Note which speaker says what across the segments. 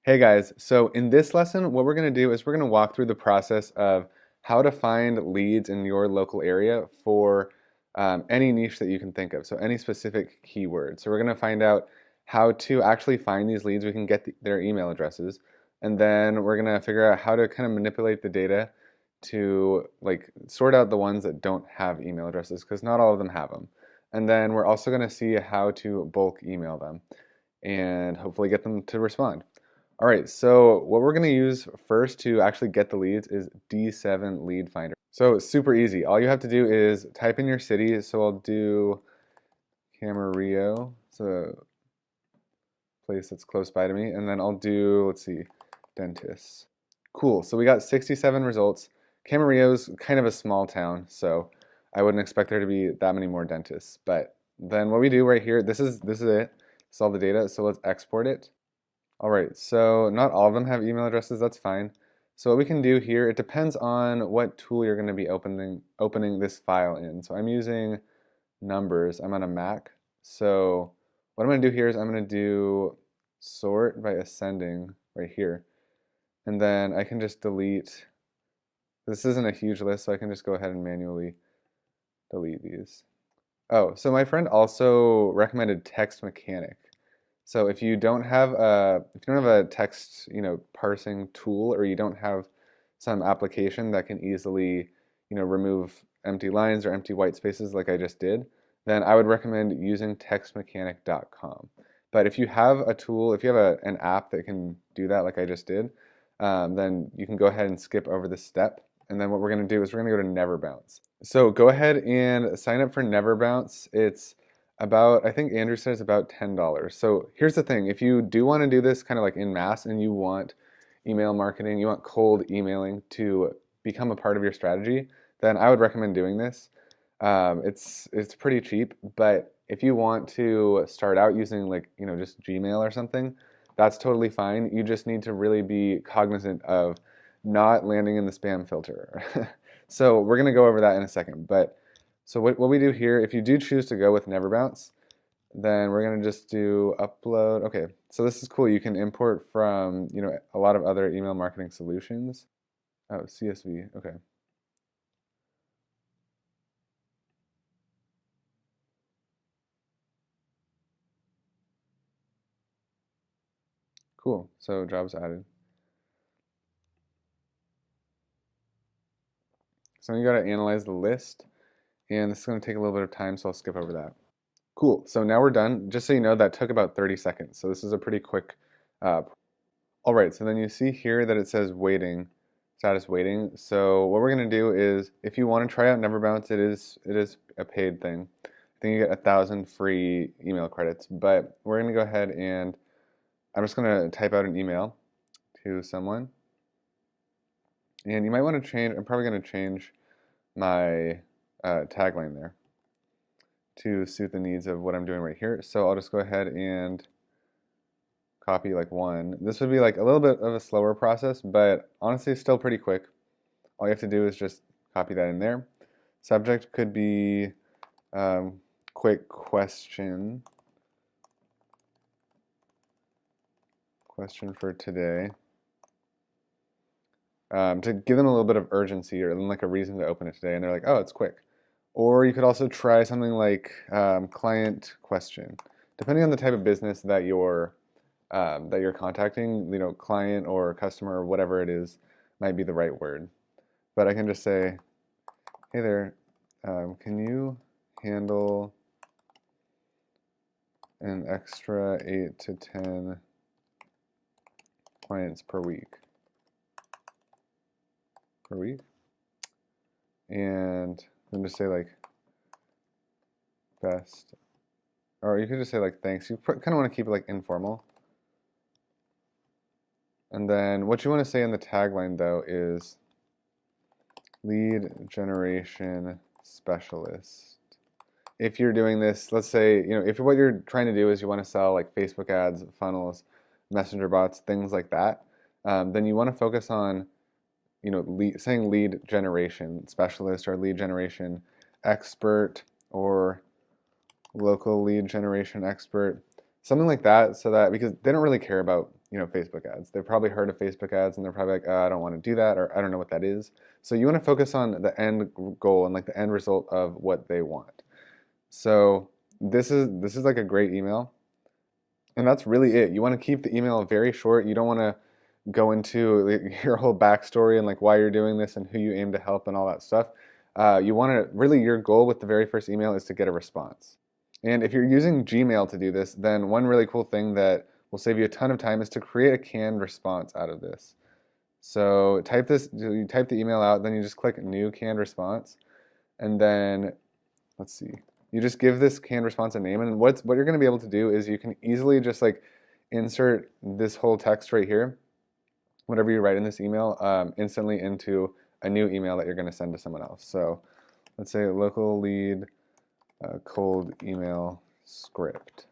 Speaker 1: Hey guys, so in this lesson, what we're going to do is we're going to walk through the process of how to find leads in your local area for any niche that you can think of, so any specific keyword. So we're going to find out how to actually find these leads. We can get their email addresses, and then we're going to figure out how to kind of manipulate the data to like sort out the ones that don't have email addresses, because not all of them have them. And then we're also going to see how to bulk email them and hopefully get them to respond. All right, so what we're going to use first to actually get the leads is D7 Lead Finder. So it's super easy. All you have to do is type in your city. So I'll do Camarillo. It's a place that's close by to me. And then I'll do, let's see, dentists. Cool, so we got 67 results. Camarillo's kind of a small town, so I wouldn't expect there to be that many more dentists. But then what we do right here, this is it. This is all the data. So let's export it. All right, so not all of them have email addresses, that's fine. So what we can do here, it depends on what tool you're going to be opening this file in. So I'm using Numbers. I'm on a Mac. So what I'm going to do here is I'm going to do sort by ascending right here. And then I can just delete. This isn't a huge list, so I can just go ahead and manually delete these. Oh, so my friend also recommended Text Mechanic. So if you don't have a text, parsing tool, or you don't have some application that can easily, remove empty lines or empty white spaces like I just did, then I would recommend using textmechanic.com. But if you have a tool, if you have an app that can do that like I just did, then you can go ahead and skip over this step. And then what we're going to do is we're going to go to Never Bounce. So go ahead and sign up for Never Bounce. It's about, I think Andrew says about $10. So here's the thing, if you do want to do this kind of like in mass and you want email marketing, you want cold emailing to become a part of your strategy, then I would recommend doing this. It's pretty cheap, but if you want to start out using just Gmail or something, that's totally fine. You just need to really be cognizant of not landing in the spam filter. So we're going to go over that in a second, but so what we do here, if you do choose to go with Never Bounce, then we're going to just do upload. Okay, so this is cool. You can import from, a lot of other email marketing solutions. Oh, CSV. Okay. Cool. So jobs added. So you got to analyze the list, and this is going to take a little bit of time, so I'll skip over that. Cool. So now we're done. Just so you know, that took about 30 seconds. So this is a pretty quick. All right. So then you see here that it says waiting, status waiting. So what we're going to do is, if you want to try out Never Bounce, it is a paid thing. I think you get 1,000 free email credits. But we're going to go ahead and I'm just going to type out an email to someone. And you might want to change. I'm probably going to change my tagline there to suit the needs of what I'm doing right here. So I'll just go ahead and copy like one. This would be like a little bit of a slower process, but honestly still pretty quick. All you have to do is just copy that in there. Subject could be quick question for today, to give them a little bit of urgency or like a reason to open it today, and they're like, oh, it's quick. Or you could also try something like client question. Depending on the type of business that you're contacting, client or customer or whatever it is, might be the right word. But I can just say, hey there, can you handle an extra 8 to 10 clients per week? And then just say like best, or you could just say like thanks. You kind of want to keep it like informal. And then what you want to say in the tagline though is lead generation specialist. If you're doing this, let's say, if what you're trying to do is you want to sell like Facebook ads, funnels, messenger bots, things like that, then you want to focus on, saying lead generation specialist or lead generation expert or local lead generation expert. Something like that, so that because they don't really care about, Facebook ads. They've probably heard of Facebook ads and they're probably like, I don't want to do that, or I don't know what that is. So you want to focus on the end goal and like the end result of what they want. So this is like a great email, and that's really it. You want to keep the email very short. You don't want to go into your whole backstory and like why you're doing this and who you aim to help and all that stuff. You want to really, your goal with the very first email is to get a response. And if you're using Gmail to do this, then one really cool thing that will save you a ton of time is to create a canned response out of this. So you type the email out, then you just click new canned response, and then let's see, you just give this canned response a name. And what you're going to be able to do is you can easily just like insert this whole text right here, whatever you write in this email, instantly into a new email that you're going to send to someone else. So let's say local lead cold email script.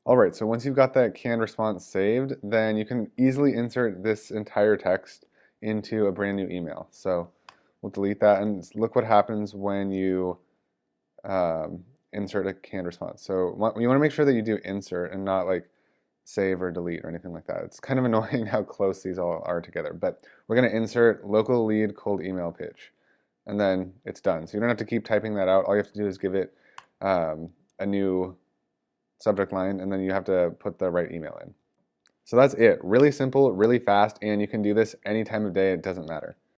Speaker 1: All right, so once you've got that canned response saved, then you can easily insert this entire text into a brand new email. So we'll delete that, and look what happens when you insert a canned response. So you want to make sure that you do insert and not like save or delete or anything like that. It's kind of annoying how close these all are together, but we're going to insert local lead cold email pitch, and then it's done. So you don't have to keep typing that out. All you have to do is give it a new subject line, and then you have to put the right email in. So that's it. Really simple, really fast, and you can do this any time of day. It doesn't matter.